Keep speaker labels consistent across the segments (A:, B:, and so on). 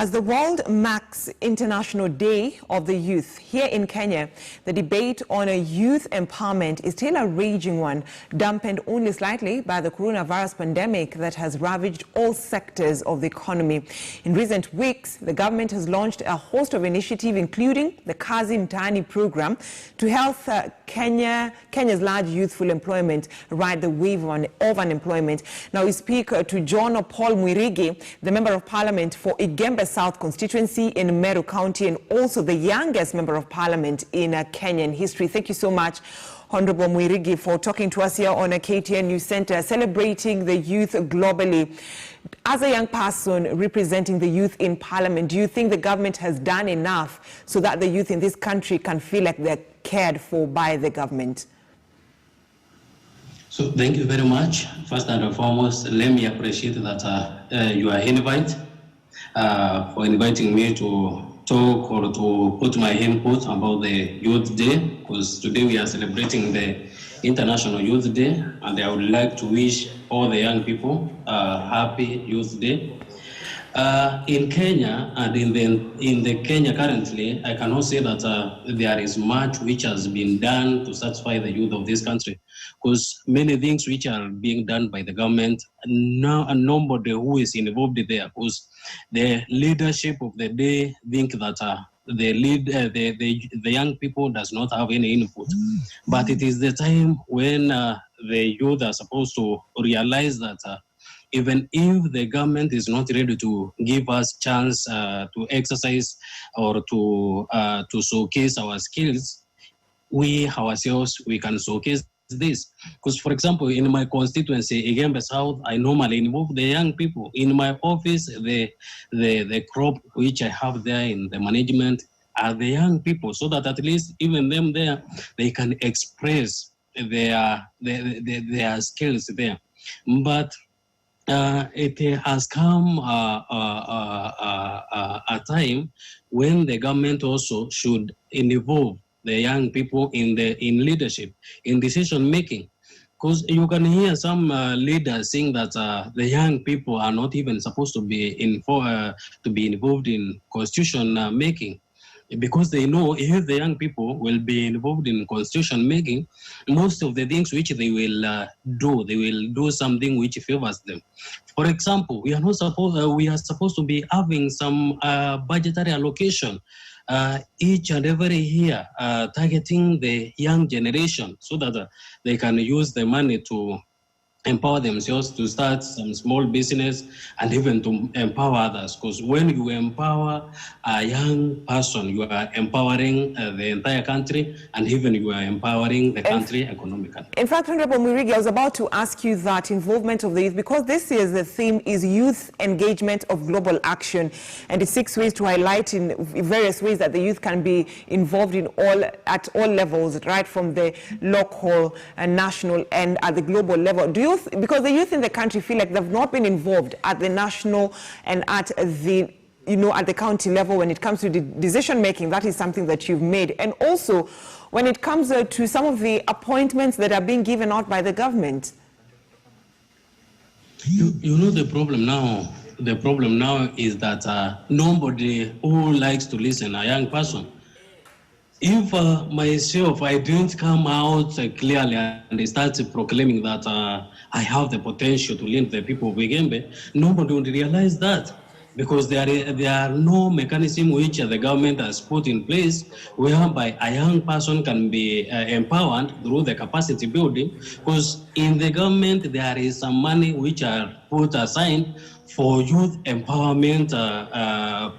A: As the world marks International Day of the Youth, here in Kenya, the debate on a youth empowerment is still a raging one, dampened only slightly by the coronavirus pandemic that has ravaged all sectors of the economy. In recent weeks, the government has launched a host of initiatives, including the Kazi Mtaani program, to help Kenya's large youthful employment ride the wave of unemployment. Now we speak to John Paul, the Member of Parliament for Igembe South constituency in Meru County and also the youngest Member of Parliament in Kenyan history. Thank you so much, Honorable Mwirigi, for talking to us here on a KTN News Center, celebrating the youth globally. As a young person representing the youth in Parliament, do you think the government has done enough so that the youth in this country can feel like they're cared for by the government?
B: So thank you very much. First and foremost, let me appreciate that you are invited. For inviting me to talk or to put my input about the Youth Day, because today we are celebrating the International Youth Day, and I would like to wish all the young people a happy Youth Day. In Kenya and in the Kenya currently, I cannot say that there is much which has been done to satisfy the youth of this country, because many things which are being done by the government now, and nobody who is involved there, because the leadership of the day think that the young people does not have any input. But it is the time when the youth are supposed to realize that even if the government is not ready to give us chance to exercise or to showcase our skills, we ourselves, we can showcase this. Because, for example, in my constituency, Igembe South, I normally involve the young people. In my office, the crop which I have there in the management are the young people, so that at least even them there, they can express their skills there. But it has come a time when the government also should involve the young people in leadership, in decision making, because you can hear some leaders saying that the young people are not even supposed to be involved in constitution making, because they know if the young people will be involved in constitution making, most of the things which they will do something which favors them. For example, we are supposed to be having some budgetary allocation each and every year, targeting the young generation so that they can use the money to empower themselves to start some small business and even to empower others. Because when you empower a young person, you are empowering the entire country, and even you are empowering the country economically.
A: In fact, Honorable Mwirigi, I was about to ask you that involvement of the youth, because this year's the theme is youth engagement of global action, and it seeks ways to highlight in various ways that the youth can be involved in at all levels, right from the local and national and at the global level. Do you because the youth in the country feel like they've not been involved at the national and at the at the county level when it comes to the decision making? That is something that you've made. And also when it comes to some of the appointments that are being given out by the government.
B: You know the problem now. The problem now is that nobody who likes to listen, a young person. If myself, I didn't come out clearly and start proclaiming that I have the potential to lead the people of Igembe, nobody would realize that, because there are no mechanism which the government has put in place whereby a young person can be empowered through the capacity building. Because in the government there is some money which are put aside for youth empowerment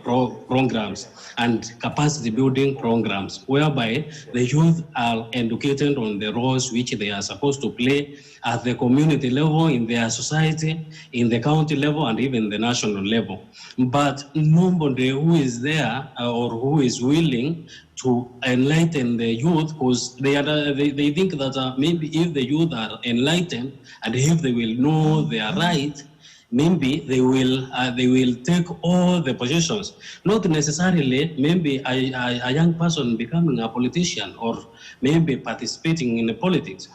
B: programs and capacity building programs, whereby the youth are educated on the roles which they are supposed to play at the community level, in their society, in the county level, and even the national level. But nobody who is there or who is willing to enlighten the youth, because they think that maybe if the youth are enlightened and if they will know their right, maybe they will take all the positions. Not necessarily maybe a young person becoming a politician or maybe participating in the politics.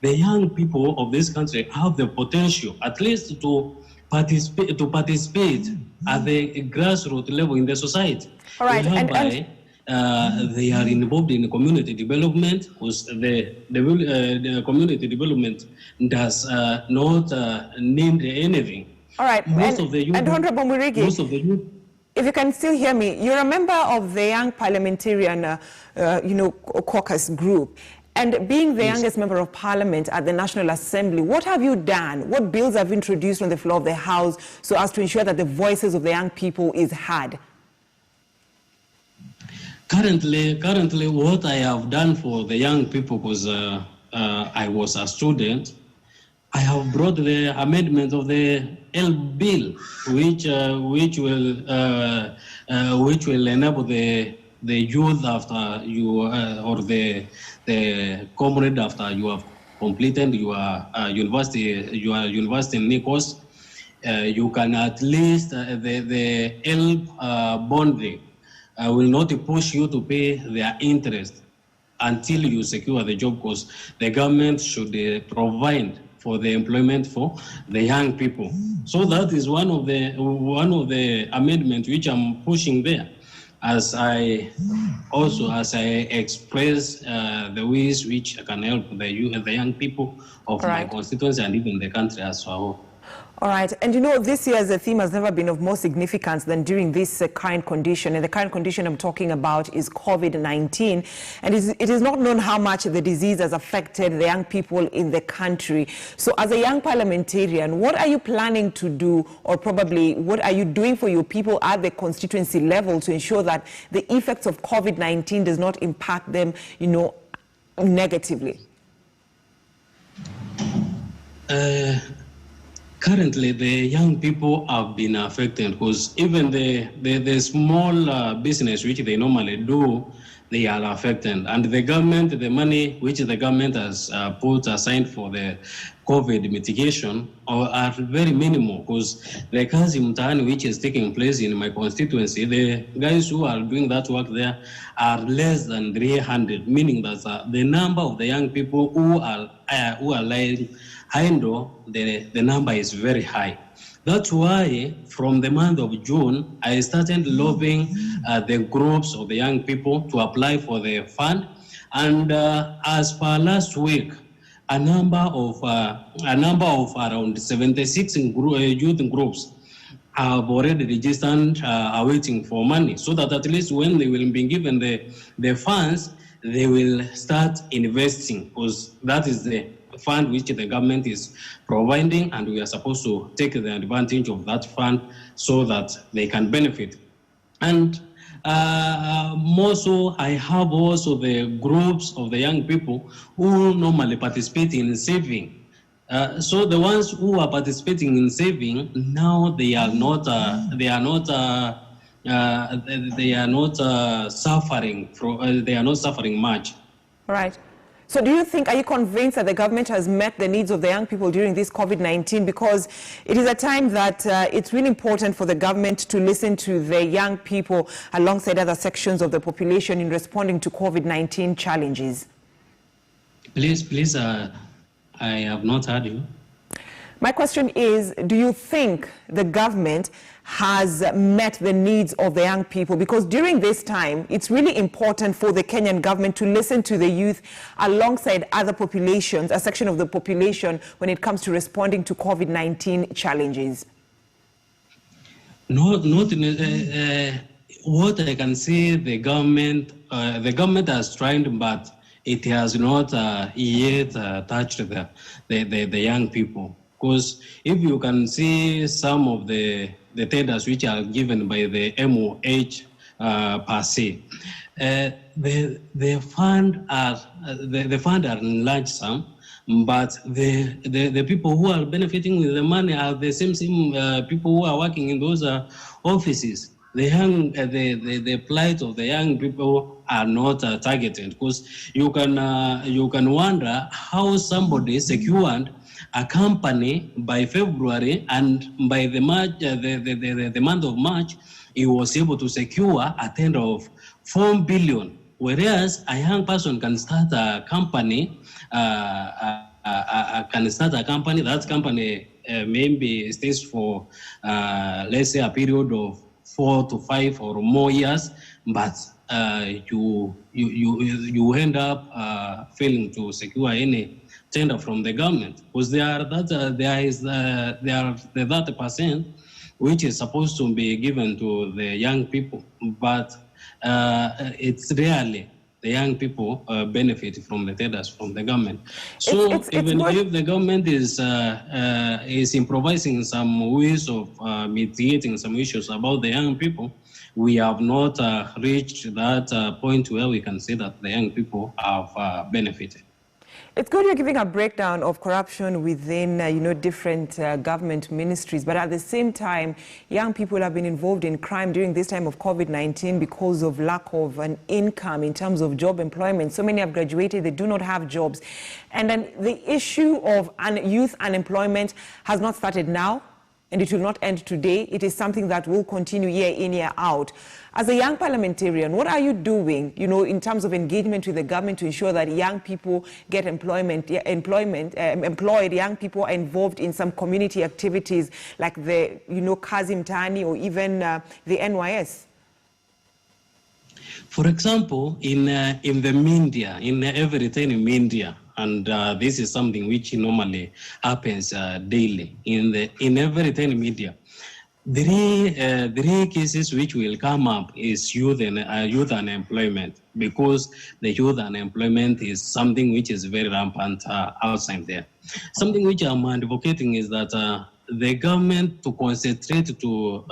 B: The young people of this country have the potential at least to participate at the grassroots level in the society.
A: All right,
B: whereby they are involved in community development, because the community development does not need anything.
A: all right,
B: Most of the youth,
A: and Honorable Murigi,
B: most of the youth,
A: if you can still hear me, you're a member of the Young Parliamentarian, caucus group. And being the youngest member of parliament at the National Assembly, what have you done? What bills have you introduced on the floor of the House so as to ensure that the voices of the young people is heard?
B: Currently, what I have done for the young people, because I was a student, I have brought the amendment of the L bill, which will enable the youth after you or the comrade after you have completed your university in course, you can at least the L bonding will not push you to pay their interest until you secure the job, because the government should provide for the employment for the young people. So that is one of the amendments which I'm pushing there, as I express the ways which can help the young people of my constituency and even the country as well.
A: All right, and this year's theme has never been of more significance than during this current condition. And the current condition I'm talking about is COVID-19. And it is not known how much the disease has affected the young people in the country. So as a young parliamentarian, what are you planning to do, or probably what are you doing for your people at the constituency level to ensure that the effects of COVID-19 does not impact them, negatively?
B: Currently, the young people have been affected, because even the small business which they normally do, they are affected. And the government, the money which the government has put aside for the COVID mitigation are very minimal, because the kazi mtaani which is taking place in my constituency, the guys who are doing that work there are less than 300, meaning that the number of the young people who are lying idle, the number is very high. That's why from the month of June, I started lobbying the groups of the young people to apply for the fund. And as per last week, a number of around 76 youth groups have already registered, awaiting for money, so that at least when they will be given the funds, they will start investing, because that is the fund which the government is providing, and we are supposed to take the advantage of that fund so that they can benefit. And more so, I have also the groups of the young people who normally participate in saving. So the ones who are participating in saving now, they are not suffering much.
A: Right. So do you think, are you convinced that the government has met the needs of the young people during this COVID-19? Because it is a time that it's really important for the government to listen to the young people alongside other sections of the population in responding to COVID-19 challenges.
B: Please, I have not heard you.
A: My question is, do you think the government has met the needs of the young people? Because during this time, it's really important for the Kenyan government to listen to the youth alongside other populations, a section of the population, when it comes to responding to COVID-19 challenges.
B: What I can say, the government has tried, but it has not yet touched the young people. Because if you can see some of the tenders which are given by the MOH per se, the fund are in large sum, but the people who are benefiting with the money are the same people who are working in those offices. The plight of the young people are not targeted, because you can wonder how somebody secured a company by February, and by the month of March, he was able to secure a tender of 4 billion. Whereas a young person can start a company, that company maybe stays for, let's say, a period of 4 to 5 or more years, but you end up failing to secure any tender from the government, because there is the 30% which is supposed to be given to the young people, but it's rarely the young people benefit from the tenders from the government. So even if the government is improvising some ways of mitigating some issues about the young people, we have not reached that point where we can say that the young people have benefited.
A: It's good you're giving a breakdown of corruption within, different government ministries, but at the same time, young people have been involved in crime during this time of COVID-19 because of lack of an income in terms of job employment. So many have graduated, they do not have jobs. And then the issue of youth unemployment has not started now, and it will not end today. It is something that will continue year in, year out. As a young parliamentarian, what are you doing, in terms of engagement with the government to ensure that young people get employed, young people are involved in some community activities like the, Kazi Mtaani or even the NYS?
B: For example, in the media, in everything in media, and this is something which normally happens daily in everything media. Three cases which will come up is youth unemployment, because the youth unemployment is something which is very rampant outside there. Something which I'm advocating is that the government to concentrate to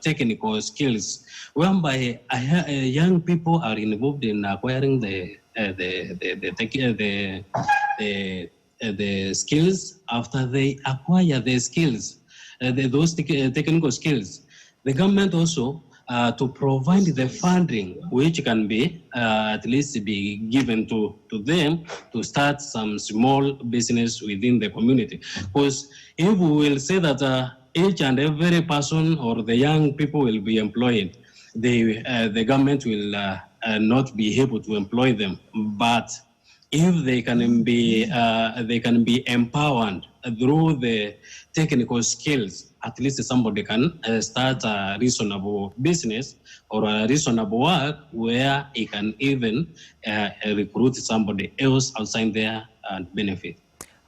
B: technical skills, whereby young people are involved in acquiring the skills. After they acquire the skills, those technical skills, the government also to provide the funding which can be at least be given to them to start some small business within the community. Because if we will say that each and every person or the young people will be employed, the government will not be able to employ them. But if they can be empowered through the technical skills, at least somebody can start a reasonable business or a reasonable work where he can even recruit somebody else outside there and benefit.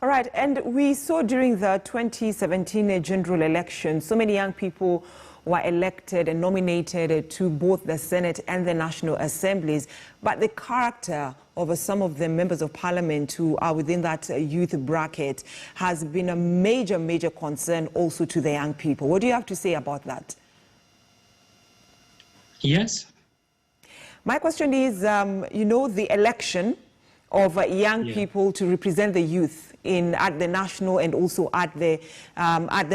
A: All right, and we saw during the 2017 general election, so many young people were elected and nominated to both the Senate and the National Assemblies. But the character of some of the members of parliament who are within that youth bracket has been a major, major concern also to the young people. What do you have to say about that?
B: Yes.
A: My question is, the election of young people to represent the youth at the national and also at the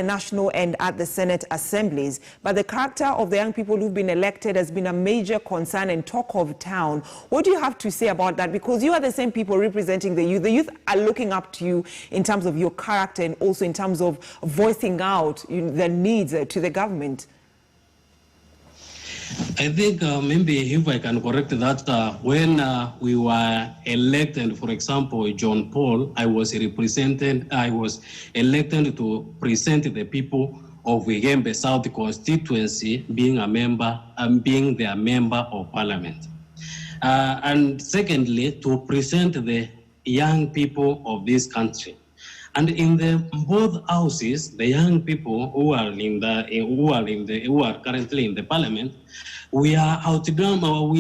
A: national and at the Senate assemblies. But the character of the young people who've been elected has been a major concern and talk of town. What do you have to say about that? Because you are the same people representing the youth. The youth are looking up to you in terms of your character and also in terms of voicing out their needs to the government.
B: I think maybe if I can correct that, when we were elected, for example, John Paul, I was elected to present the people of Wigembe South constituency being their member of parliament. And secondly, to present the young people of this country. And in both houses, the young people who are currently in the parliament, we are outnumbered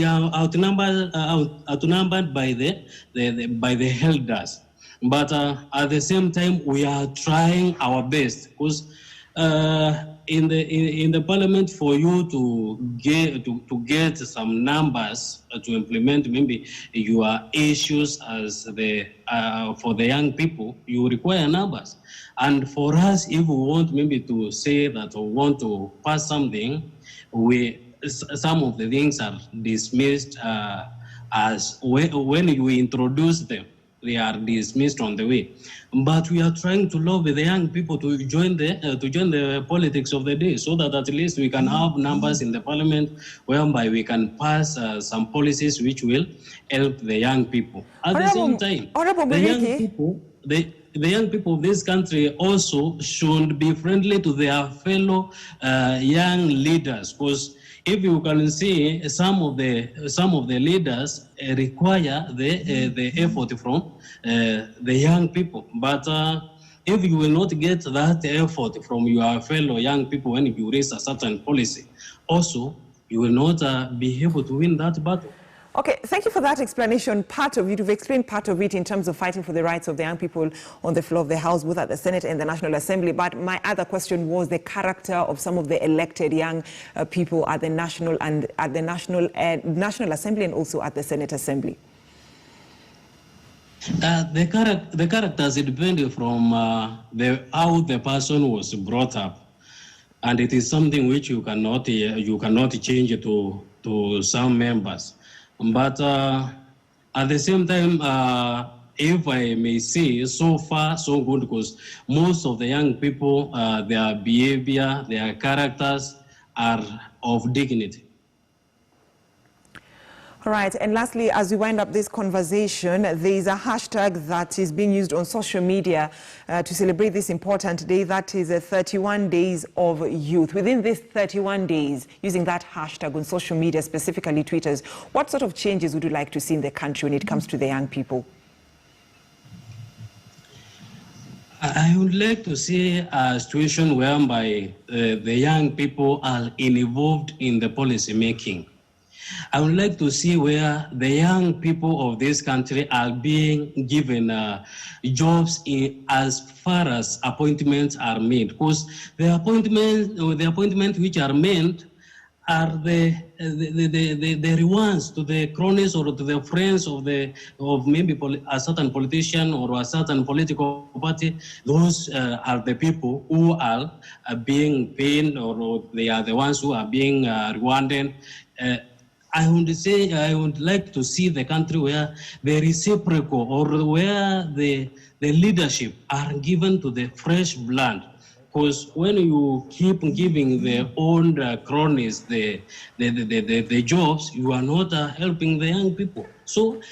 B: by the elders. But at the same time, we are trying our best, because in the parliament, for you to get some numbers to implement maybe your issues as for the young people, you require numbers. And for us, if we want maybe to say that we want to pass something, some of the things are dismissed as when we introduce them, they are dismissed on the way. But we are trying to lobby the young people to join the politics of the day, so that at least we can have numbers in the parliament whereby we can pass some policies which will help the young people. At the same time, the young people, the young people of this country also should be friendly to their fellow young leaders, because if you can see some of the leaders require the effort from the young people, but if you will not get that effort from your fellow young people when you raise a certain policy, also you will not be able to win that battle.
A: Okay, thank you for that explanation. Part of it, you've explained part of it in terms of fighting for the rights of the young people on the floor of the House, both at the Senate and the National Assembly. But my other question was the character of some of the elected young people at the National Assembly and also at the Senate Assembly.
B: The characters depend from how the person was brought up, and it is something which you cannot change to some members. But at the same time, if I may say, so far so good, because most of the young people, their behavior, their characters are of dignity.
A: All right, and lastly, as we wind up this conversation, there is a hashtag that is being used on social media to celebrate this important day. That is 31 Days of Youth. Within these 31 days, using that hashtag on social media, specifically Twitter, what sort of changes would you like to see in the country when it comes to the young people?
B: I would like to see a situation whereby the young people are involved in the policy making. I would like to see where the young people of this country are being given jobs as far as appointments are made, because the appointments which are made are the rewards to the cronies or to the friends of maybe a certain politician or a certain political party. Those are the people who are being paid, or they are the ones who are being rewarded. I would like to see the country where the reciprocal, or where the leadership are given to the fresh blood. Because when you keep giving the old cronies the jobs, you are not helping the young people. So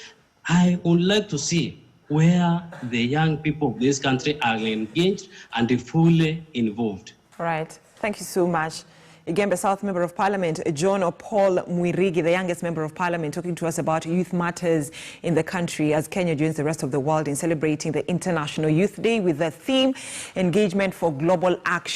B: I would like to see where the young people of this country are engaged and fully involved.
A: All right. Thank you so much. Igembe South Member of Parliament, John Paul, the youngest Member of Parliament, talking to us about youth matters in the country as Kenya joins the rest of the world in celebrating the International Youth Day with the theme, Engagement for Global Action.